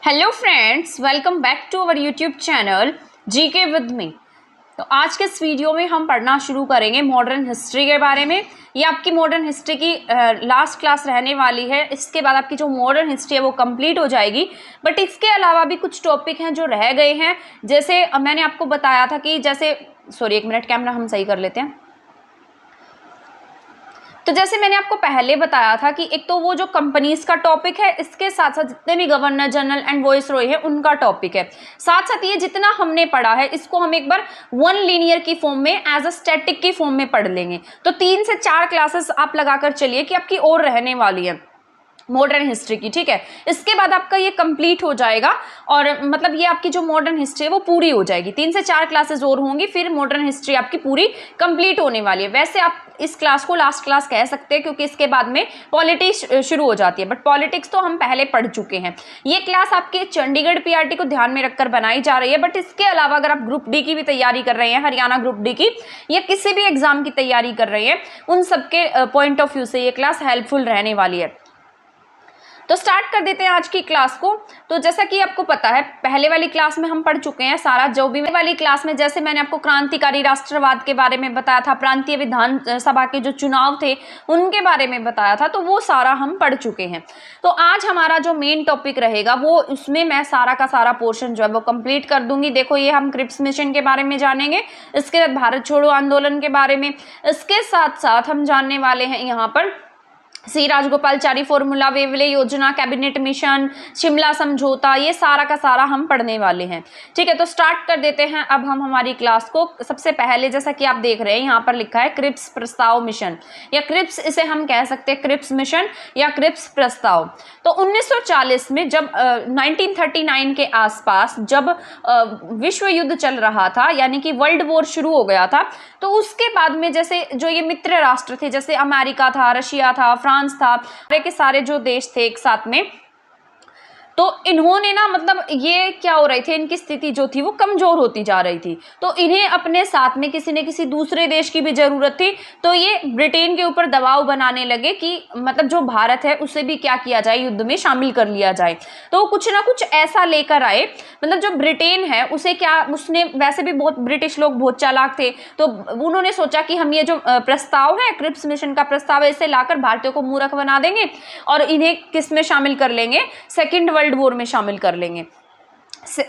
Hello friends, welcome back to our YouTube channel GK with me. तो आज के इस वीडियो में हम पढ़ना शुरू करेंगे मॉडर्न हिस्ट्री के बारे में। ये आपकी मॉडर्न हिस्ट्री की लास्ट क्लास रहने वाली है। इसके बाद आपकी जो मॉडर्न हिस्ट्री है वो कंप्लीट हो जाएगी। बट इसके अलावा भी कुछ टॉपिक हैं जो रह गए हैं। जैसे मैंने आपको बताया था कि एक मिनट, कैमरा हम सही कर लेते हैं। तो जैसे मैंने आपको पहले बताया था कि एक तो वो जो कंपनीज का टॉपिक है, इसके साथ साथ जितने भी गवर्नर जनरल एंड वॉइसरॉय है उनका टॉपिक है। साथ साथ ये जितना हमने पढ़ा है इसको हम एक बार वन लीनियर की फॉर्म में एज अ स्टैटिक की फॉर्म में पढ़ लेंगे। तो 3 से 4 क्लासेस आप लगाकर चलिए कि आपकी और रहने वाली है मॉडर्न हिस्ट्री की। ठीक है, इसके बाद आपका ये कंप्लीट हो जाएगा और मतलब ये आपकी जो मॉडर्न हिस्ट्री है वो पूरी हो जाएगी। 3 से 4 क्लासेस और होंगी, फिर मॉडर्न हिस्ट्री आपकी पूरी कंप्लीट होने वाली है। वैसे आप इस क्लास को लास्ट क्लास कह सकते हैं क्योंकि इसके बाद में पॉलिटिक्स शुरू हो जाती है, बट पॉलिटिक्स तो हम पहले पढ़ चुके हैं। ये क्लास आपके चंडीगढ़ पीआरटी को ध्यान में रखकर बनाई जा रही है। बट इसके अलावा अगर आप ग्रुप डी की भी तैयारी कर रहे हैं, हरियाणा ग्रुप डी की, या किसी भी एग्जाम की तैयारी कर रहे हैं, उन सबके पॉइंट ऑफ व्यू से ये क्लास हेल्पफुल रहने वाली है। तो स्टार्ट कर देते हैं आज की क्लास को। तो जैसा कि आपको पता है, पहले वाली क्लास में हम पढ़ चुके हैं सारा, जो भी वाली क्लास में जैसे मैंने आपको क्रांतिकारी राष्ट्रवाद के बारे में बताया था, प्रांतीय विधान सभा के जो चुनाव थे उनके बारे में बताया था, तो वो सारा हम पढ़ चुके हैं। तो आज हमारा जो मेन टॉपिक रहेगा वो उसमें मैं सारा का सारा पोर्शन जो है वो कंप्लीट कर दूंगी। देखो, ये हम क्रिप्स मिशन के बारे में जानेंगे, इसके बाद भारत छोड़ो आंदोलन के बारे में, इसके साथ साथ हम जानने वाले हैं यहाँ पर सी राजगोपालचारी फॉर्मूला, वेवले योजना, कैबिनेट मिशन, शिमला समझौता, ये सारा का सारा हम पढ़ने वाले हैं। ठीक है, तो स्टार्ट कर देते हैं अब हम हमारी क्लास को। सबसे पहले जैसा कि आप देख रहे हैं यहाँ पर लिखा है क्रिप्स प्रस्ताव मिशन, या क्रिप्स इसे हम कह सकते हैं, क्रिप्स मिशन या क्रिप्स प्रस्ताव। तो 1940 में जब 1939 के आसपास जब विश्व युद्ध चल रहा था, यानी कि वर्ल्ड वॉर शुरू हो गया था, तो उसके बाद में जैसे जो ये मित्र राष्ट्र थे, जैसे अमेरिका था, रशिया था, फ्रांस था, सारे के सारे जो देश थे एक साथ में, तो इन्होंने ना मतलब ये क्या हो रहे थे, इनकी स्थिति जो थी वो कमजोर होती जा रही थी। तो इन्हें अपने साथ में किसी न किसी दूसरे देश की भी जरूरत थी। तो ये ब्रिटेन के ऊपर दबाव बनाने लगे कि मतलब जो भारत है उसे भी क्या किया जाए, युद्ध में शामिल कर लिया जाए। तो कुछ ना कुछ ऐसा लेकर आए, मतलब जो ब्रिटेन है उसे क्या, उसने वैसे भी बहुत ब्रिटिश लोग बहुत चालाक थे, तो उन्होंने सोचा कि हम ये जो प्रस्ताव है, क्रिप्स मिशन का प्रस्ताव है, इसे लाकर भारतीयों को मूर्ख बना देंगे और इन्हें किस में शामिल कर लेंगे, सेकेंड वर्ल्ड वॉर में शामिल कर लेंगे।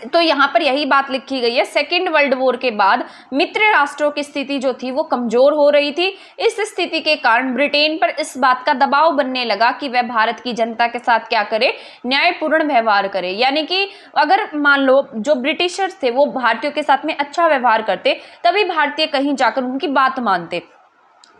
तो यहाँ पर यही बात लिखी गई है। सेकेंड वर्ल्ड वॉर के बाद मित्र राष्ट्रों की स्थिति जो थी वो कमजोर हो रही थी। इस स्थिति के कारण ब्रिटेन पर इस बात का दबाव बनने लगा कि वह भारत की जनता के साथ क्या करे, न्यायपूर्ण व्यवहार करे। यानी कि अगर मान लो जो ब्रिटिशर्स थे वो भारतीयों के साथ में अच्छा व्यवहार करते, तभी भारतीय कहीं जाकर उनकी बात मानते।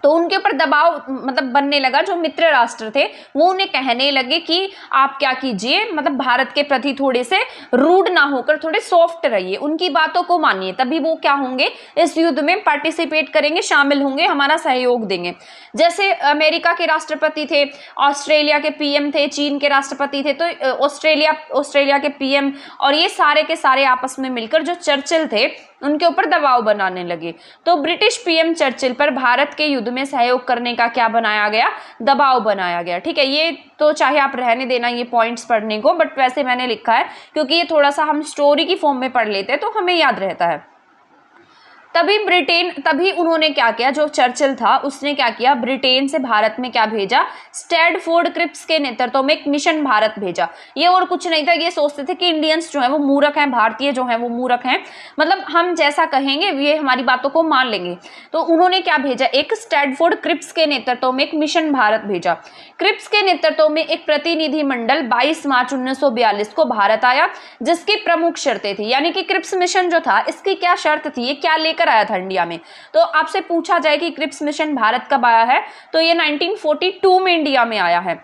तो उनके ऊपर दबाव मतलब बनने लगा। जो मित्र राष्ट्र थे वो उन्हें कहने लगे कि आप क्या कीजिए, मतलब भारत के प्रति थोड़े से रूड ना होकर थोड़े सॉफ्ट रहिए, उनकी बातों को मानिए, तभी वो क्या होंगे, इस युद्ध में पार्टिसिपेट करेंगे, शामिल होंगे, हमारा सहयोग देंगे। जैसे अमेरिका के राष्ट्रपति थे, ऑस्ट्रेलिया के पीएम थे, चीन के राष्ट्रपति थे, तो ऑस्ट्रेलिया के पीएम और ये सारे के सारे आपस में मिलकर जो चर्चिल थे उनके ऊपर दबाव बनाने लगे। तो ब्रिटिश पीएम चर्चिल पर भारत के युद्ध में सहयोग करने का क्या बनाया गया, दबाव बनाया गया। ठीक है, ये तो चाहे आप रहने देना ये पॉइंट्स पढ़ने को, बट वैसे मैंने लिखा है क्योंकि ये थोड़ा सा हम स्टोरी की फॉर्म में पढ़ लेते हैं तो हमें याद रहता है। तभी उन्होंने क्या किया, जो चर्चिल था उसने क्या किया, ब्रिटेन से भारत में क्या भेजा, स्टैडफोर्ड क्रिप्स के नेतृत्व में एक मिशन भारत भेजा। ये और कुछ नहीं था, ये सोचते थे कि इंडियंस जो है वो मूर्ख हैं, भारतीय जो है वो मूर्ख हैं, मतलब हम जैसा कहेंगे ये हमारी बातों को मान लेंगे। तो उन्होंने क्या भेजा, एक स्टैडफोर्ड क्रिप्स के नेतृत्व में एक मिशन भारत भेजा। क्रिप्स के नेतृत्व में एक प्रतिनिधि मंडल 22 मार्च 1942 को भारत आया, जिसकी प्रमुख शर्तें थी, यानी कि क्रिप्स मिशन जो था इसकी क्या शर्त थी, ये क्या लेकर आया था इंडिया में। तो आपसे पूछा जाए कि क्रिप्स मिशन भारत कब आया है, तो ये 1942 में इंडिया में आया है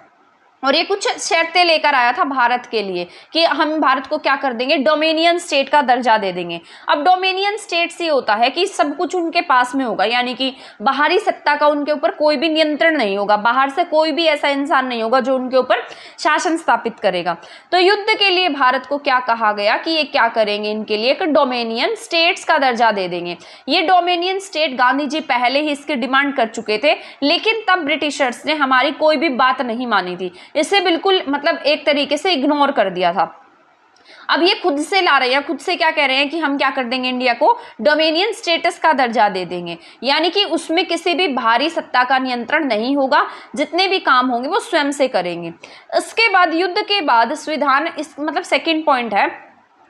और ये कुछ शर्तें लेकर आया था भारत के लिए कि हम भारत को क्या कर देंगे, डोमिनियन स्टेट का दर्जा दे देंगे। अब डोमिनियन स्टेट से होता है कि सब कुछ उनके पास में होगा, यानी कि बाहरी सत्ता का उनके ऊपर कोई भी नियंत्रण नहीं होगा, बाहर से कोई भी ऐसा इंसान नहीं होगा जो उनके ऊपर शासन स्थापित करेगा। तो युद्ध के लिए भारत को क्या कहा गया कि ये क्या करेंगे, इनके लिए एक डोमिनियन स्टेट्स का दर्जा दे देंगे। ये डोमिनियन स्टेट गांधी जी पहले ही इसकी डिमांड कर चुके थे, लेकिन तब ब्रिटिशर्स ने हमारी कोई भी बात नहीं मानी थी, इसे बिल्कुल मतलब एक तरीके से इग्नोर कर दिया था। अब ये खुद से ला रहे हैं, खुद से क्या कह रहे हैं कि हम क्या कर देंगे, इंडिया को डोमिनियन स्टेटस का दर्जा दे देंगे, यानी कि उसमें किसी भी बाहरी सत्ता का नियंत्रण नहीं होगा, जितने भी काम होंगे वो स्वयं से करेंगे। इसके बाद युद्ध के बाद संविधान, इस मतलब सेकंड पॉइंट है,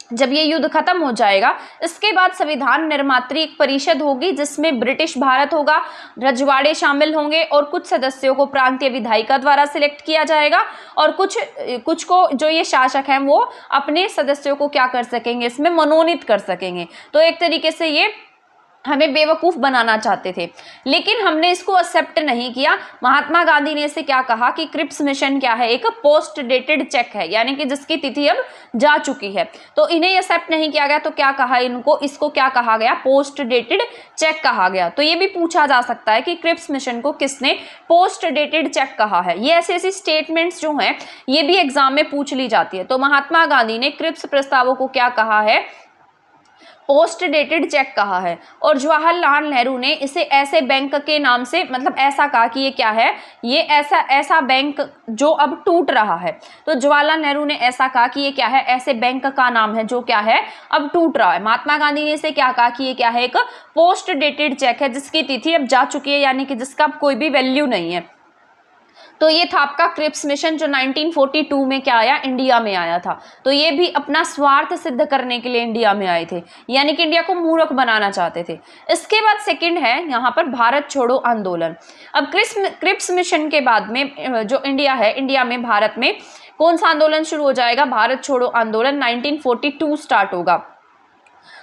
जब ये युद्ध खत्म हो जाएगा इसके बाद संविधान निर्मात्री एक परिषद होगी जिसमें ब्रिटिश भारत होगा, रजवाड़े शामिल होंगे और कुछ सदस्यों को प्रांतीय विधायिका द्वारा सिलेक्ट किया जाएगा और कुछ को जो ये शासक हैं वो अपने सदस्यों को क्या कर सकेंगे, इसमें मनोनीत कर सकेंगे। तो एक तरीके से ये हमें बेवकूफ़ बनाना चाहते थे, लेकिन हमने इसको एक्सेप्ट नहीं किया। महात्मा गांधी ने इसे क्या कहा कि क्रिप्स मिशन क्या है, एक पोस्ट डेटेड चेक है, यानी कि जिसकी तिथि अब जा चुकी है, तो इन्हें एक्सेप्ट नहीं किया गया। तो क्या कहा इनको, इसको क्या कहा गया, पोस्ट डेटेड चेक कहा गया। तो ये भी पूछा जा सकता है कि क्रिप्स मिशन को किसने पोस्ट डेटेड चेक कहा है। ये ऐसी स्टेटमेंट्स जो हैं ये भी एग्जाम में पूछ ली जाती है। तो महात्मा गांधी ने क्रिप्स प्रस्तावों को क्या कहा है, पोस्ट डेटेड चेक कहा है। और जवाहरलाल नेहरू ने इसे ऐसे बैंक के नाम से, मतलब ऐसा कहा कि ये क्या है, ये ऐसा बैंक जो अब टूट रहा है। तो जवाहरलाल नेहरू ने ऐसा कहा कि ये क्या है, ऐसे बैंक का नाम है जो क्या है अब टूट रहा है। महात्मा गांधी ने इसे क्या कहा कि ये क्या है, एक पोस्ट डेटेड चेक है जिसकी तिथि अब जा चुकी है, यानी कि जिसका अब कोई भी वैल्यू नहीं है। तो ये था आपका क्रिप्स मिशन जो 1942 में क्या आया, इंडिया में आया था। तो ये भी अपना स्वार्थ सिद्ध करने के लिए इंडिया में आए थे, यानी कि इंडिया को मूर्ख बनाना चाहते थे। इसके बाद सेकंड है यहाँ पर भारत छोड़ो आंदोलन। अब क्रिप्स मिशन के बाद में जो इंडिया है, इंडिया में भारत में कौन सा आंदोलन शुरू हो जाएगा, भारत छोड़ो आंदोलन 1942 स्टार्ट होगा।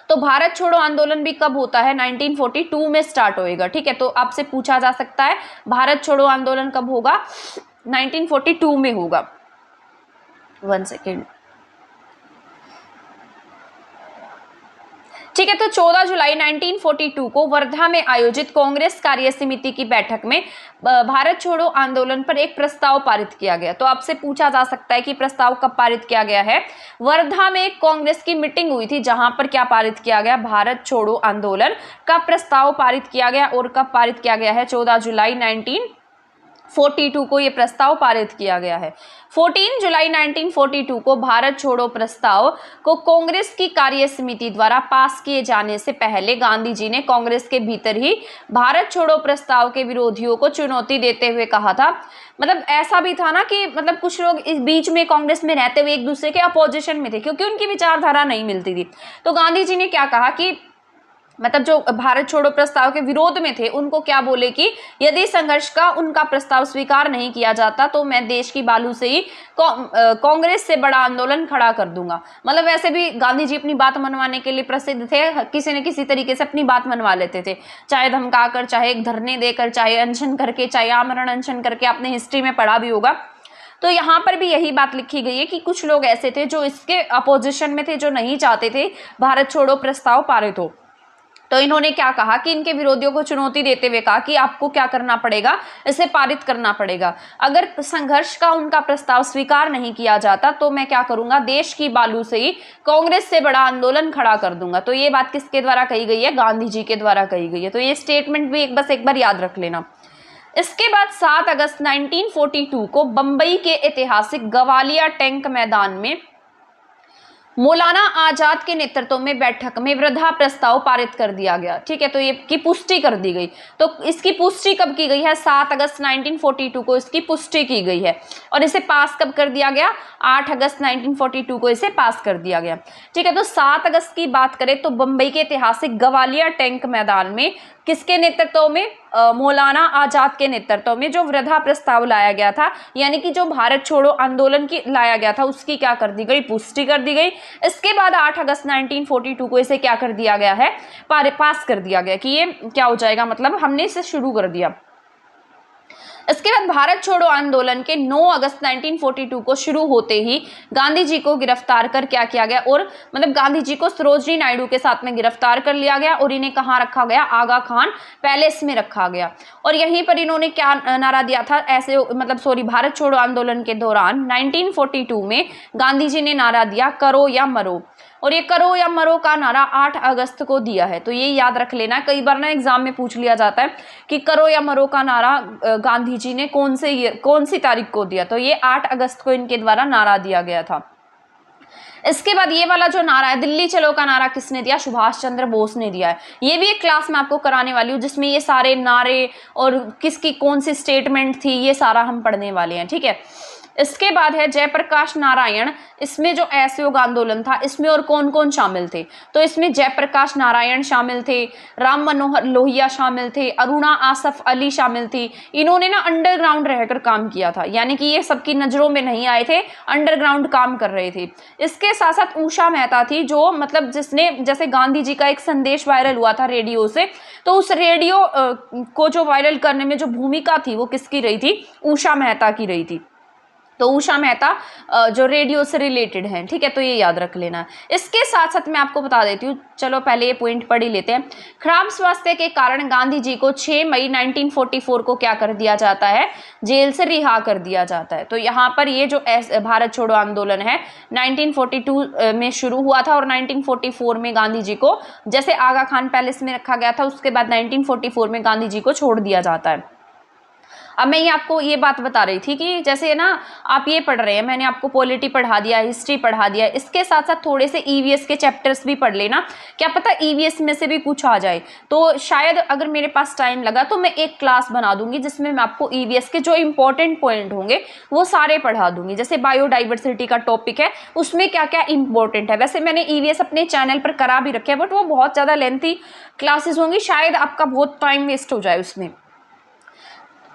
तो भारत छोड़ो आंदोलन भी कब होता है, 1942 में स्टार्ट होएगा। ठीक है, तो आपसे पूछा जा सकता है भारत छोड़ो आंदोलन कब होगा, 1942 में होगा। 1 सेकेंड। ठीक है, तो 14 जुलाई 1942 को वर्धा में आयोजित कांग्रेस कार्य समिति की बैठक में भारत छोड़ो आंदोलन पर एक प्रस्ताव पारित किया गया। तो आपसे पूछा जा सकता है कि प्रस्ताव कब पारित किया गया है, वर्धा में एक कांग्रेस की मीटिंग हुई थी जहां पर क्या पारित किया गया, भारत छोड़ो आंदोलन का प्रस्ताव पारित किया गया। और कब पारित किया गया है, 14 जुलाई 1942 को ये प्रस्ताव पारित किया गया है। 14 जुलाई 1942 को भारत छोड़ो प्रस्ताव को कांग्रेस की कार्य समिति द्वारा पास किए जाने से पहले गांधी जी ने कांग्रेस के भीतर ही भारत छोड़ो प्रस्ताव के विरोधियों को चुनौती देते हुए कहा था। मतलब ऐसा भी था ना कि मतलब कुछ लोग इस बीच में कांग्रेस में रहते हुए एक दूसरे के अपोजिशन में थे क्योंकि उनकी विचारधारा नहीं मिलती थी। तो गांधी जी ने क्या कहा कि मतलब जो भारत छोड़ो प्रस्ताव के विरोध में थे उनको क्या बोले कि यदि संघर्ष का उनका प्रस्ताव स्वीकार नहीं किया जाता तो मैं देश की बालू से ही कांग्रेस से बड़ा आंदोलन खड़ा कर दूंगा। मतलब वैसे भी गांधी जी अपनी बात मनवाने के लिए प्रसिद्ध थे, किसी न किसी तरीके से अपनी बात मनवा लेते थे, चाहे धमकाकर, चाहे धरने देकर, चाहे अनशन करके, चाहे आमरण अनशन करके। आपने हिस्ट्री में पढ़ा भी होगा। तो यहाँ पर भी यही बात लिखी गई है कि कुछ लोग ऐसे थे जो इसके अपोजिशन में थे, जो नहीं चाहते थे भारत छोड़ो प्रस्ताव पारित हो। तो इन्होंने क्या कहा कि इनके विरोधियों को चुनौती देते हुए कहा कि आपको क्या करना पड़ेगा, इसे पारित करना पड़ेगा। अगर संघर्ष का उनका प्रस्ताव स्वीकार नहीं किया जाता तो मैं क्या करूंगा, देश की बालू से ही कांग्रेस से बड़ा आंदोलन खड़ा कर दूंगा। तो ये बात किसके द्वारा कही गई है, गांधी जी के द्वारा कही गई है। तो ये स्टेटमेंट भी बस एक बार याद रख लेना। इसके बाद 7 अगस्त 1942 को बंबई के ऐतिहासिक गवालिया टैंक मैदान में मौलाना आजाद के नेतृत्व में बैठक में वृद्धा प्रस्ताव पारित कर दिया गया। ठीक है, तो ये की पुष्टि कर दी गई। तो इसकी पुष्टि कब की गई है, 7 अगस्त 1942 को इसकी पुष्टि की गई है। और इसे पास कब कर दिया गया, 8 अगस्त 1942 को इसे पास कर दिया गया। ठीक है, तो 7 अगस्त की बात करें तो बंबई के ऐतिहासिक गवालिया टैंक मैदान में किसके नेतृत्व में, मौलाना आजाद के नेतृत्व में जो वृद्धा प्रस्ताव लाया गया था, यानी कि जो भारत छोड़ो आंदोलन की लाया गया था उसकी क्या कर दी गई, पुष्टि कर दी गई। इसके बाद 8 अगस्त 1942 को इसे क्या कर दिया गया है, पास कर दिया गया कि ये क्या हो जाएगा, मतलब हमने इसे शुरू कर दिया। इसके बाद भारत छोड़ो आंदोलन के 9 अगस्त 1942 को शुरू होते ही गांधी जी को गिरफ्तार कर क्या किया गया, और मतलब गांधी जी को सरोजनी नायडू के साथ में गिरफ्तार कर लिया गया और इन्हें कहाँ रखा गया, आगा खान पैलेस में रखा गया। और यहीं पर इन्होंने क्या नारा दिया था, भारत छोड़ो आंदोलन के दौरान 1942 में गांधी जी ने नारा दिया करो या मरो। और ये करो या मरो का नारा 8 अगस्त को दिया है। तो ये याद रख लेना, कई बार ना एग्जाम में पूछ लिया जाता है कि करो या मरो का नारा गांधी जी ने कौन सी तारीख को दिया। तो ये 8 अगस्त को इनके द्वारा नारा दिया गया था। इसके बाद ये वाला जो नारा है, दिल्ली चलो का नारा किसने दिया? सुभाष चंद्र बोस ने दिया है। ये भी एक क्लास में आपको कराने वाली हूँ जिसमें ये सारे नारे और किसकी कौन सी स्टेटमेंट थी ये सारा हम पढ़ने वाले हैं, ठीक है। इसके बाद है जयप्रकाश नारायण, इसमें जो असहयोग आंदोलन था इसमें और कौन कौन शामिल थे? तो इसमें जयप्रकाश नारायण शामिल थे, राम मनोहर लोहिया शामिल थे, अरुणा आसफ अली शामिल थी। इन्होंने ना अंडरग्राउंड रहकर काम किया था, यानी कि ये सबकी नजरों में नहीं आए थे, अंडरग्राउंड काम कर रहे थे। इसके साथ साथ उषा मेहता थी, जो मतलब जिसने जैसे गांधी जी का एक संदेश वायरल हुआ था रेडियो से, तो उस रेडियो को जो वायरल करने में जो भूमिका थी वो किसकी रही थी? उषा मेहता की रही थी। तो उषा मेहता जो रेडियो से रिलेटेड हैं, ठीक है, तो ये याद रख लेना। इसके साथ साथ मैं आपको बता देती हूँ, चलो पहले ये पॉइंट पढ़ ही लेते हैं। खराब स्वास्थ्य के कारण गांधी जी को 6 मई 1944 को क्या कर दिया जाता है? जेल से रिहा कर दिया जाता है। तो यहाँ पर ये जो भारत छोड़ो आंदोलन है 1942 में शुरू हुआ था और 1944 में गांधी जी को जैसे आगा खान पैलेस में रखा गया था, उसके बाद 1944 में गांधी जी को छोड़ दिया जाता है। अब मैं ये आपको ये बात बता रही थी कि जैसे ना आप ये पढ़ रहे हैं, मैंने आपको पॉलिटी पढ़ा दिया, हिस्ट्री पढ़ा दिया, इसके साथ साथ थोड़े से ईवीएस के चैप्टर्स भी पढ़ लेना, क्या पता ईवीएस में से भी कुछ आ जाए। तो शायद अगर मेरे पास टाइम लगा तो मैं एक क्लास बना दूंगी जिसमें मैं आपको ईवीएस के जो इंपॉर्टेंट पॉइंट होंगे वो सारे पढ़ा दूंगी। जैसे बायोडाइवर्सिटी का टॉपिक है, उसमें क्या क्या इंपॉर्टेंट है। वैसे मैंने ईवीएस अपने चैनल पर करा भी रखे हैं, बट वो बहुत ज़्यादा लेंथी क्लासेस होंगी, शायद आपका बहुत टाइम वेस्ट हो जाए उसमें।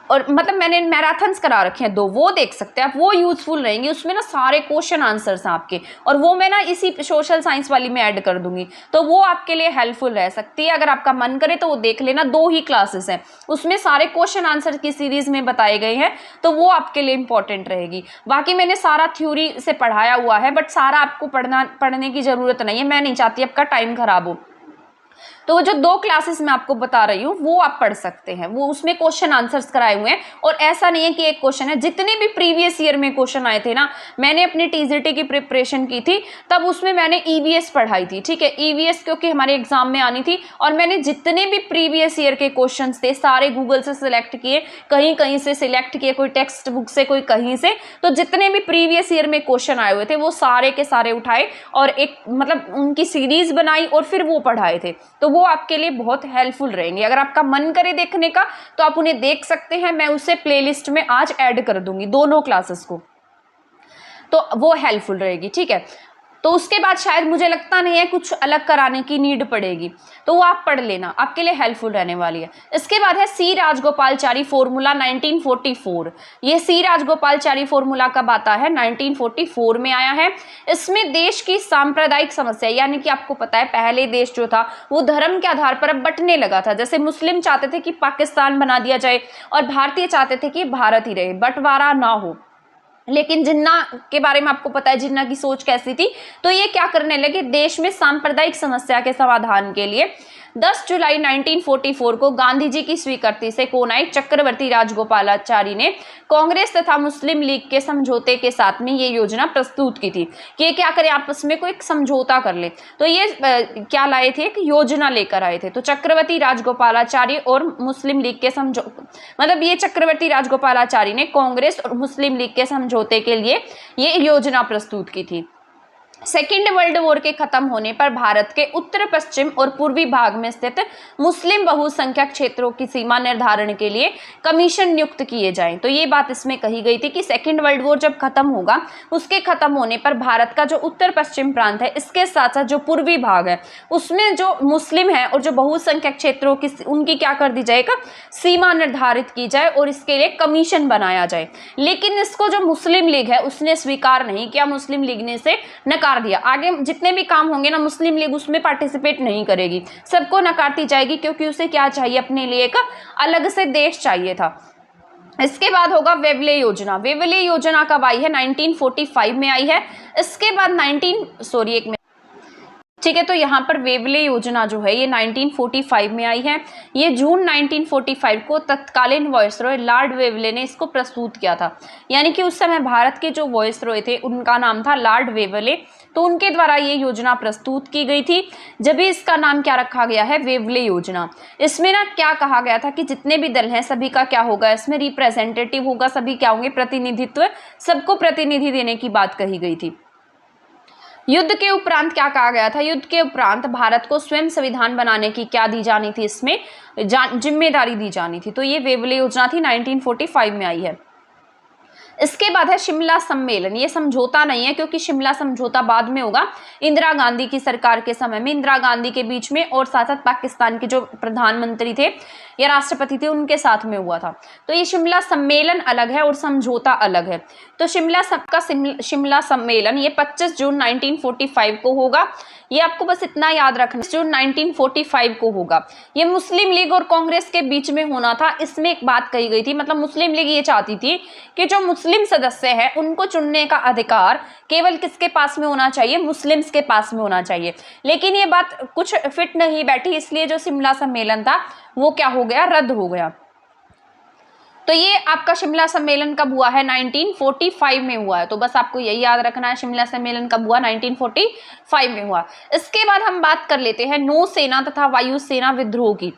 और मतलब मैंने मैराथन्स करा रखे हैं 2, वो देख सकते हैं आप, वो यूजफुल रहेंगे। उसमें ना सारे क्वेश्चन आंसर्स हैं आपके, और वो मैं ना इसी सोशल साइंस वाली में ऐड कर दूंगी, तो वो आपके लिए हेल्पफुल रह सकती है। अगर आपका मन करे तो वो देख लेना, 2 ही क्लासेस हैं, उसमें सारे क्वेश्चन आंसर की सीरीज में बताए गए हैं, तो वो आपके लिए इंपॉर्टेंट रहेगी। बाकी मैंने सारा थ्योरी से पढ़ाया हुआ है, बट सारा आपको पढ़ने की जरूरत नहीं है, मैं नहीं चाहती आपका टाइम खराब हो। तो वो जो 2 क्लासेस मैं आपको बता रही हूँ वो आप पढ़ सकते हैं, वो उसमें क्वेश्चन आंसर्स कराए हुए हैं। और ऐसा नहीं है कि एक क्वेश्चन है, जितने भी प्रीवियस ईयर में क्वेश्चन आए थे ना, मैंने अपनी टीजीटी की प्रिपरेशन की थी तब उसमें मैंने ईवीएस पढ़ाई थी, ठीक है। ईवीएस क्योंकि हमारे एग्जाम में आनी थी, और मैंने जितने भी प्रीवियस ईयर के क्वेश्चन थे सारे गूगल से सिलेक्ट किए, कहीं कहीं से सिलेक्ट किए, कोई टेक्स्ट बुक से, कोई कहीं से। तो जितने भी प्रीवियस ईयर में क्वेश्चन आए हुए थे वो सारे के सारे उठाए और एक मतलब उनकी सीरीज बनाई और फिर वो पढ़ाए थे। तो वो आपके लिए बहुत हेल्पफुल रहेंगे। अगर आपका मन करे देखने का तो आप उन्हें देख सकते हैं, मैं उसे प्लेलिस्ट में आज ऐड कर दूंगी दोनों क्लासेस को, तो वो हेल्पफुल रहेगी, ठीक है। तो उसके बाद शायद मुझे लगता नहीं है कुछ अलग कराने की नीड पड़ेगी, तो वो आप पढ़ लेना, आपके लिए हेल्पफुल रहने वाली है। इसके बाद है सी राजगोपालचारी फॉर्मूला 1944। ये सी राजगोपालचारी फॉर्मूला कब आता है? 1944 में आया है। इसमें देश की सांप्रदायिक समस्या, यानी कि आपको पता है पहले देश जो था वो धर्म के आधार पर अब बंटने लगा था। जैसे मुस्लिम चाहते थे कि पाकिस्तान बना दिया जाए और भारतीय चाहते थे कि भारत ही रहे, बंटवारा ना हो। लेकिन जिन्ना के बारे में आपको पता है जिन्ना की सोच कैसी थी, तो ये क्या करने लगे, देश में सांप्रदायिक समस्या के समाधान के लिए 10 जुलाई 1944 को गांधी जी की स्वीकृति से कौन आए? चक्रवर्ती राजगोपालाचारी ने कांग्रेस तथा मुस्लिम लीग के समझौते के साथ में ये योजना प्रस्तुत की थी कि ये क्या करें, आपस में कोई एक समझौता कर ले। तो ये क्या लाए थे? एक योजना लेकर आए थे। तो चक्रवर्ती राजगोपालाचारी और मुस्लिम लीग के मतलब ये चक्रवर्ती राजगोपालाचारी ने कांग्रेस और मुस्लिम लीग के समझौते के लिए ये योजना प्रस्तुत की थी। सेकेंड वर्ल्ड वॉर के खत्म होने पर भारत के उत्तर पश्चिम और पूर्वी भाग में स्थित मुस्लिम बहुसंख्यक क्षेत्रों की सीमा निर्धारण के लिए कमीशन नियुक्त किए जाएं। तो ये बात इसमें कही गई थी कि सेकेंड वर्ल्ड वॉर जब खत्म होगा, उसके खत्म होने पर भारत का जो उत्तर पश्चिम प्रांत है, इसके साथ साथ जो पूर्वी भाग है, उसमें जो मुस्लिम है और जो बहुसंख्यक क्षेत्रों की उनकी क्या कर दी जाएगा, सीमा निर्धारित की जाए और इसके लिए कमीशन बनाया जाए। लेकिन इसको जो मुस्लिम लीग है उसने स्वीकार नहीं किया, मुस्लिम लीग ने इसे नकार दिया। आगे जितने भी काम होंगे ना, मुस्लिम लीग उसमें पार्टिसिपेट नहीं करेगी, सबको नकारती जाएगी, क्योंकि उसे क्या चाहिए, अपने लिए एक अलग से देश चाहिए था। इसके बाद होगा वेवले योजना। वेवले योजना कब आई है? 1945 में आई है। इसके बाद ठीक है, तो यहाँ पर वेवले योजना जो है ये 1945 में आई है। ये जून 1945 को तत्कालीन वॉइसरॉय लॉर्ड वेवले ने इसको प्रस्तुत किया था, यानी कि उस समय भारत के जो वॉइसरॉय थे उनका नाम था लॉर्ड वेवले, तो उनके द्वारा ये योजना प्रस्तुत की गई थी। जब भी इसका नाम क्या रखा गया है, वेवले योजना। इसमें ना क्या कहा गया था कि जितने भी दल हैं सभी का क्या होगा, इसमें रिप्रेजेंटेटिव होगा, सभी क्या होंगे, प्रतिनिधित्व, सबको प्रतिनिधि देने की बात कही गई थी। युद्ध के उपरांत क्या कहा गया था? युद्ध के उपरांत भारत को स्वयं संविधान बनाने की क्या दी जानी थी, इसमें जिम्मेदारी दी जानी थी। तो ये वेवले योजना थी, 1945 में आई है। इसके बाद है शिमला सम्मेलन। ये समझौता नहीं है क्योंकि शिमला समझौता बाद में होगा, इंदिरा गांधी की सरकार के समय में, इंदिरा गांधी के बीच में और साथ साथ पाकिस्तान के जो प्रधानमंत्री थे या राष्ट्रपति थे उनके साथ में हुआ था। तो ये शिमला सम्मेलन अलग है और समझौता अलग है। तो शिमला सम्मेलन ये 25 जून 1945 को होगा। ये आपको बस इतना याद रखना, जून 1945 को होगा। ये मुस्लिम लीग और कांग्रेस के बीच में होना था। इसमें एक बात कही गई थी, मतलब मुस्लिम लीग ये चाहती थी कि जो मुस्लिम सदस्य हैं उनको चुनने का अधिकार केवल किसके पास में होना चाहिए? मुस्लिम्स के पास में होना चाहिए। लेकिन ये बात कुछ फिट नहीं बैठी, इसलिए जो शिमला सम्मेलन था वो क्या हो गया? रद्द हो गया। तो ये आपका शिमला सम्मेलन कब हुआ है? 1945 में हुआ है। तो बस आपको यही याद रखना है, शिमला सम्मेलन कब हुआ? 1945 में हुआ। इसके बाद हम बात कर लेते हैं नौसेना तथा वायुसेना विद्रोह की।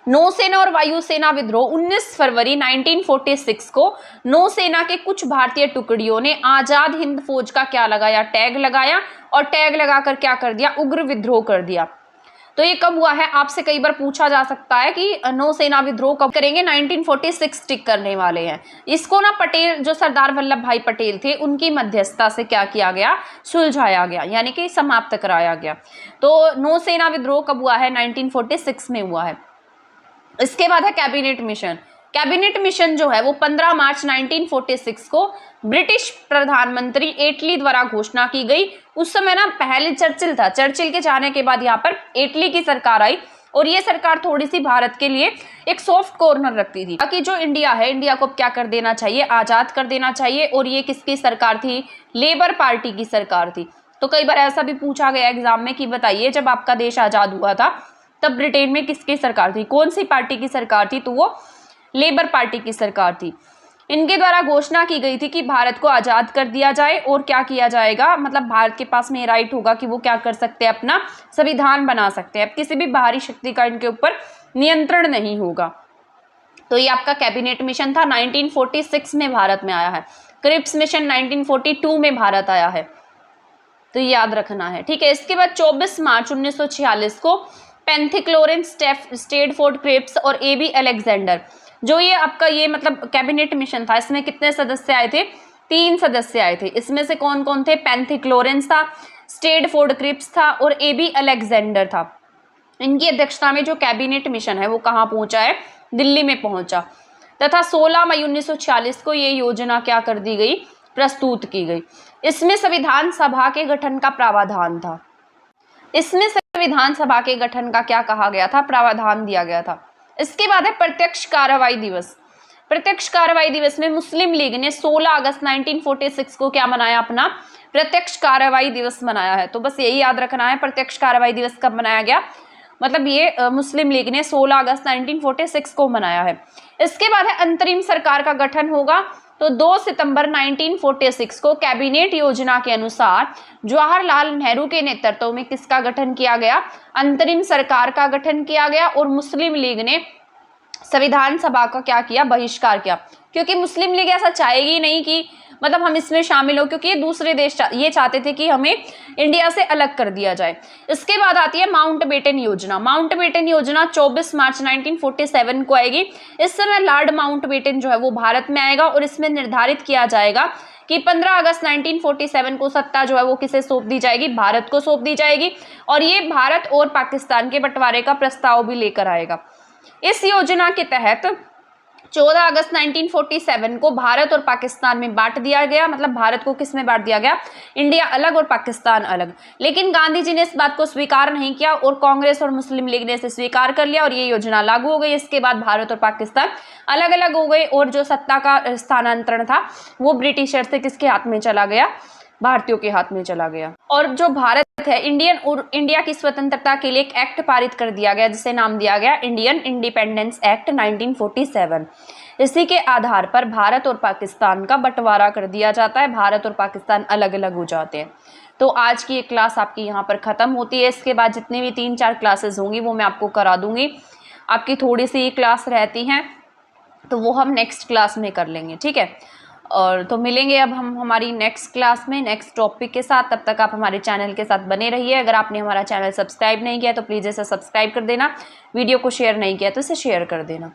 नौसेना और वायुसेना विद्रोह 19 फरवरी 1946 को नौसेना के कुछ भारतीय टुकड़ियों ने आजाद हिंद फौज का क्या लगाया? टैग लगाया, और टैग लगाकर क्या कर दिया? उग्र विद्रोह कर दिया। तो ये कब हुआ है? आपसे कई बार पूछा जा सकता है कि नौसेना विद्रोह कब करेंगे? 1946 टिक करने वाले हैं। इसको ना पटेल, जो सरदार वल्लभ भाई पटेल थे, उनकी मध्यस्थता से क्या किया गया? सुलझाया गया, यानी कि समाप्त कराया गया। तो नौसेना विद्रोह कब हुआ है? 1946 में हुआ है। इसके बाद है कैबिनेट मिशन। कैबिनेट मिशन जो है वो 15 मार्च 1946 को ब्रिटिश प्रधानमंत्री एटली द्वारा घोषणा की गई। उस समय ना पहले चर्चिल था, चर्चिल के जाने के बाद यहाँ पर एटली की सरकार आई, और ये सरकार थोड़ी सी भारत के लिए एक सॉफ्ट कॉर्नर रखती थी, ताकि जो इंडिया है, इंडिया को क्या कर देना चाहिए? आज़ाद कर देना चाहिए। और ये किसकी सरकार थी? लेबर पार्टी की सरकार थी। तो कई बार ऐसा भी पूछा गया एग्जाम में कि बताइए जब आपका देश आज़ाद हुआ था तब ब्रिटेन में किसकी सरकार थी? कौन सी पार्टी की सरकार थी? तो वो लेबर पार्टी की सरकार थी। इनके द्वारा घोषणा की गई थी कि भारत को आज़ाद कर दिया जाए, और क्या किया जाएगा? मतलब भारत के पास में राइट होगा कि वो क्या कर सकते हैं? अपना संविधान बना सकते हैं। अब किसी भी बाहरी शक्ति का इनके ऊपर नियंत्रण नहीं होगा। तो ये आपका कैबिनेट मिशन था, 1946 में भारत में आया है। क्रिप्स मिशन 1942 में भारत आया है, तो याद रखना है, ठीक है। इसके बाद 24 मार्च 1946 को पेंथिक्लोरन, स्टेडफोर्ड क्रिप्स और एबी अलेक्जेंडर, जो ये आपका ये मतलब कैबिनेट मिशन था, इसमें कितने सदस्य आए थे? 3 सदस्य आए थे। इसमें से कौन कौन थे? पेंथिक्लोरन था, स्टेडफोर्ड क्रिप्स था और एबी अलेक्जेंडर था। इनकी अध्यक्षता में जो कैबिनेट मिशन है वो कहाँ पहुंचा है? दिल्ली में पहुंचा। तथा 16 मई 1946 को ये योजना क्या कर दी गई? प्रस्तुत की गई। इसमें संविधान सभा के गठन का प्रावधान था। इसमें संविधान सभा के गठन का क्या कहा गया था? प्रावधान दिया गया था। इसके बाद है प्रत्यक्ष कार्रवाई दिवस। प्रत्यक्ष कार्रवाई दिवस में मुस्लिम लीग ने 16 अगस्त 1946 को क्या मनाया? अपना प्रत्यक्ष कार्रवाई दिवस मनाया है। तो बस यही याद रखना है, प्रत्यक्ष कार्रवाई दिवस कब मनाया गया? मतलब ये मुस्लिम लीग ने 16 अगस्त 1946 को मनाया है। इसके बाद है अंतरिम सरकार का गठन होगा। तो 2 सितंबर 1946 को कैबिनेट योजना के अनुसार जवाहरलाल नेहरू के नेतृत्व में किसका गठन किया गया? अंतरिम सरकार का गठन किया गया। और मुस्लिम लीग ने संविधान सभा का क्या किया? बहिष्कार किया, क्योंकि मुस्लिम लीग ऐसा चाहेगी नहीं कि मतलब हम इसमें शामिल हो, क्योंकि ये दूसरे देश ये चाहते थे कि हमें इंडिया से अलग कर दिया जाए। इसके बाद आती है माउंटबेटन योजना। माउंटबेटन योजना 24 मार्च 1947 को आएगी। इस समय लॉर्ड माउंटबेटन जो है वो भारत में आएगा, और इसमें निर्धारित किया जाएगा कि 15 अगस्त 1947 को सत्ता जो है वो किसे सौंप दी जाएगी? भारत को सौंप दी जाएगी। और ये भारत और पाकिस्तान के बंटवारे का प्रस्ताव भी लेकर आएगा। इस योजना के तहत 14 अगस्त 1947 को भारत और पाकिस्तान में बांट दिया गया। मतलब भारत को किस में बांट दिया गया? इंडिया अलग और पाकिस्तान अलग। लेकिन गांधी जी ने इस बात को स्वीकार नहीं किया, और कांग्रेस और मुस्लिम लीग ने इसे स्वीकार कर लिया, और ये योजना लागू हो गई। इसके बाद भारत और पाकिस्तान अलग अलग हो गए, और जो सत्ता का स्थानांतरण था वो ब्रिटिशर से किसके हाथ में चला गया? भारतीयों के हाथ में चला गया। और जो भारत है, इंडिया की स्वतंत्रता के लिए एक एक्ट पारित कर दिया गया, जिसे नाम दिया गया इंडियन इंडिपेंडेंस एक्ट 1947। इसी के आधार पर भारत और पाकिस्तान का बंटवारा कर दिया जाता है, भारत और पाकिस्तान अलग अलग हो जाते हैं। तो आज की ये क्लास आपकी यहाँ पर ख़त्म होती है। इसके बाद जितनी भी 3-4 क्लासेस होंगी वो मैं आपको करा दूंगी। आपकी थोड़ी सी क्लास रहती हैं, तो वो हम नेक्स्ट क्लास में कर लेंगे, ठीक है। और तो मिलेंगे अब हम हमारी नेक्स्ट क्लास में नेक्स्ट टॉपिक के साथ। तब तक आप हमारे चैनल के साथ बने रहिए। अगर आपने हमारा चैनल सब्सक्राइब नहीं किया तो प्लीज़ इसे सब्सक्राइब कर देना, वीडियो को शेयर नहीं किया तो इसे शेयर कर देना।